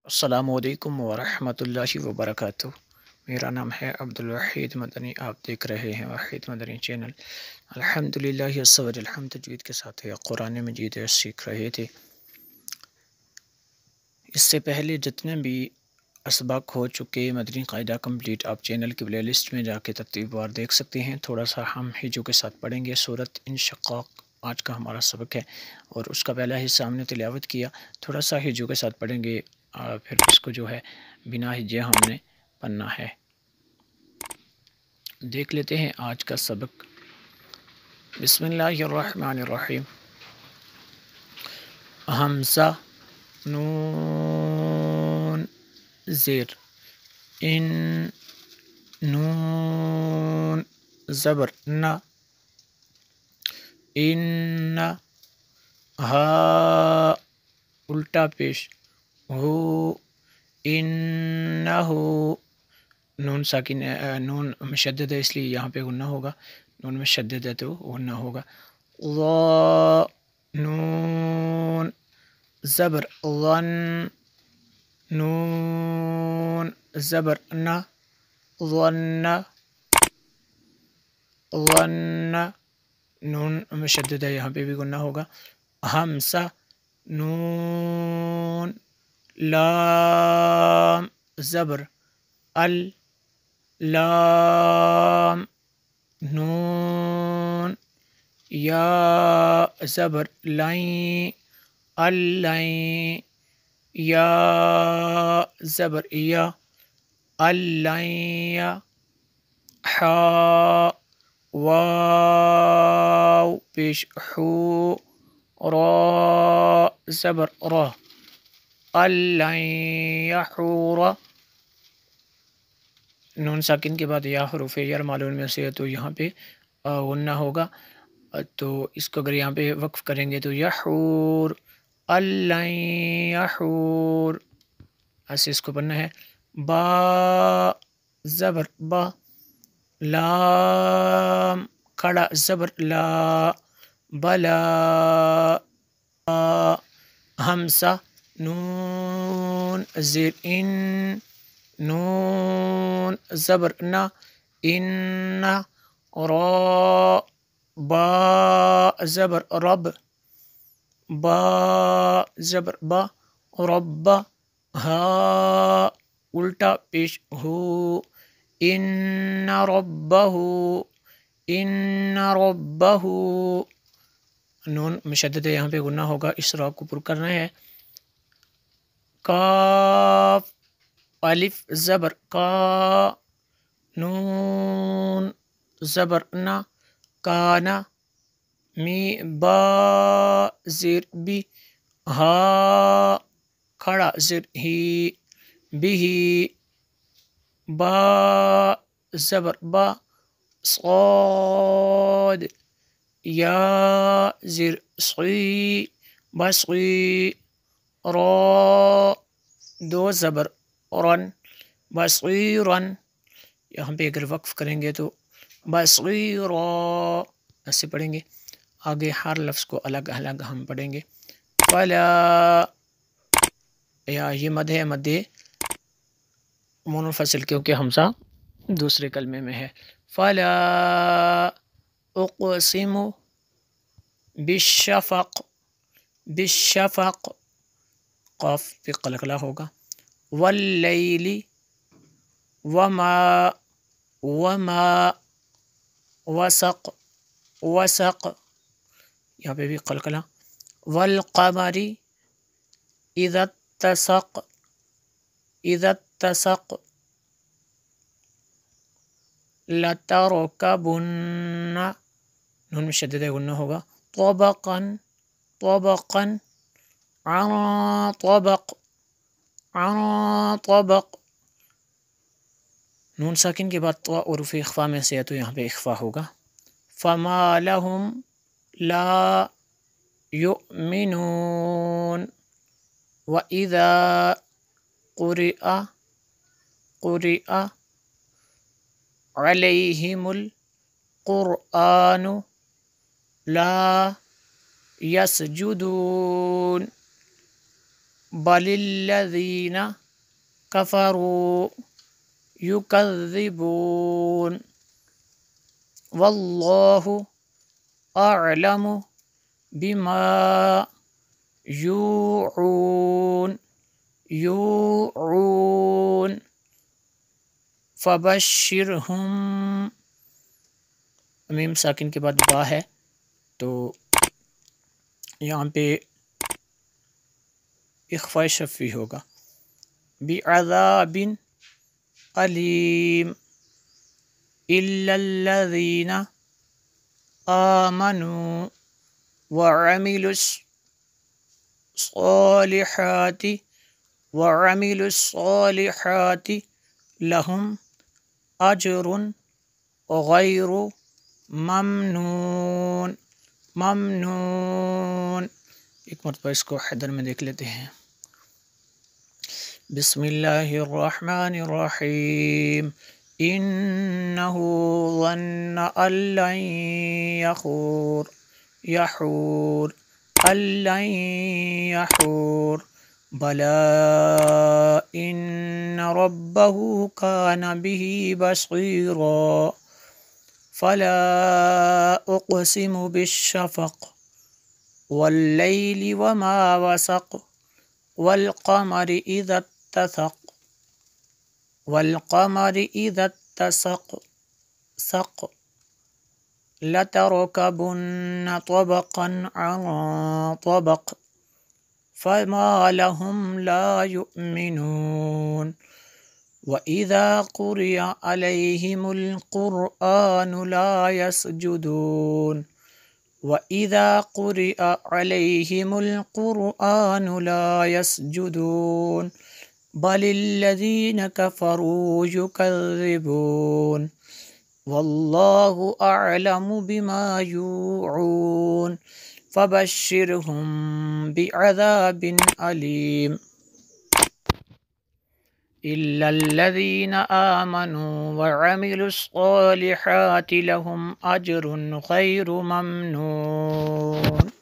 السلام علیکم ورحمۃ اللہ وبرکاتہ۔ میرا نام ہے عبدالوحید مدنی، آپ دیکھ رہے ہیں وحید مدنی چینل۔ الحمدللہ الصور الحمد تجوید کے ساتھ قرآن مجید سیکھ رہے تھے۔ اس سے پہلے جتنے بھی اسباق ہو چکے مدنی قاعدہ کمپلیٹ، آپ چینل کی پلے لسٹ میں جا کے ترتیب وار دیکھ سکتے ہیں۔ تھوڑا سا ہم ہجو کے ساتھ پڑھیں گے۔ سورۃ انشقاق آج کا ہمارا سبق ہے، اور اس کا پہلا حصہ ہم نے تلاوت کیا۔ تھوڑا سا ہجو کے ساتھ پڑھیں گے، پھر اس کو جو ہے بنا ہجے ہم نے پڑھنا ہے۔ دیکھ لیتے ہیں آج کا سبق۔ بسم اللہ الرحمن الرحیم۔ حمزہ، نون، زیر، ان، نون، زبر، نا، ان، ہا، الٹا پیش، ہو، انہو، نون ساکن، نون مشدد ہے اس لیے یہاں پہ غنہ ہوگا۔ نون مشدد ہے تو غنہ ہوگا۔ ضا، نون، زبر، ظن، نون، زبر، نا، ظن، ظن، نون مشدد ہے یہاں پہ بھی غنہ ہوگا۔ حمزہ، نون، لام، زبر، ال، لام، نون، یا، زبر، لائیں، اللائیں، یا، زبر، یا، اللائیں، حا، واو پیش، حو، را، زبر، را، اللائیں یحور، نون ساکن کے بعد یا حروف یر معلوم میں سے ہے تو یہاں پہ غنہ ہوگا۔ تو اس کو اگر یہاں پہ وقف کریں گے تو یحور، اللائیں یحور، ایسے اس کو پڑھنا ہے۔ با، زبر، با، لام، کھڑا، زبر، لا، بلا، حمزہ، نون، زیر، ان، نون، زبر، نا، ان، را، با، زبر، رب، با، زبر، با، رب، ہا، الٹا پیش، ہو، ان ربہ، ان ربہ، نون مشدد ہے یہاں پہ غنہ ہوگا، اس را کو پر کرنا ہے۔ کاف، الف، زبر، کا، نون، زبر، نا، کانا، می، با، زیر، بی، ہا، کھڑا، زیر، ہی، بھی، با، زبر، با، صاد، یا، زیر، صی، بصی، را، دو زبر، رن، بصیرن، یہاں پہ اگر وقف کریں گے تو بصیرا، ایسے پڑھیں گے۔ آگے ہر لفظ کو الگ الگ ہم پڑھیں گے۔ فلا، یا یہ مد ہے، مد منفصل کیونکہ حمزہ دوسرے کلمے میں ہے۔ فلا اقسم بالشفق، بالشفق، قاف پہ قلقلہ ہوگا۔ واللیل، وما، وما، وسق، وسق، یہاں پہ بھی قلقلہ۔ والقمر اذا اتسق، اذا اتسق، لترکبن، نون مشدد غنہ ہوگا۔ طبقا، طبقا، عن طبق، عن طبق، نون ساکن کے بعد تو حروف اخفا میں سے ہے تو یہاں پہ اخفا ہوگا۔ فما لهم لا یؤمنون، وَإِذَا قُرِئَ، قُرِئَ عَلَيْهِمُ الْقُرْآنُ لا يَسْجُدُونَ، بل الذین کفروا یکذبون واللہ اعلم بما یوعون فبشرہم، میم ساکن کے بعد با ہے تو یہاں پہ اخفاء شفوی ہوگا، بعذاب علیم الا الذین آمنوا وعملوا الصالحات لہم اجر غیر ممنون۔ ایک مرتبہ اس کو حیدر میں دیکھ لیتے ہیں۔ بسم اللہ الرحمن الرحیم انہ ظن ان لن یحور بلا ان ربہ کان بہ بصیرا فلا اقسم بالشفق واللیل وما وسق والقمر اذا اتسق لتركبن طبقا عن طبق فما لهم لا يؤمنون وإذا قرئ عليهم القرآن لا يسجدون وَإِذَا قُرِئَ عَلَيْهِمُ الْقُرْآنُ لَا يَسْجُدُونَ بَلِ الَّذِينَ كَفَرُوا يُكَذِّبُونَ وَاللَّهُ أَعْلَمُ بِمَا يُوعُونَ فَبَشِّرْهُم بِعَذَابٍ أَلِيمٍ إِلَّا الَّذِينَ آمَنُوا وَعَمِلُوا الصَّالِحَاتِ لَهُمْ أَجْرٌ غَيْرُ مَمْنُونٍ۔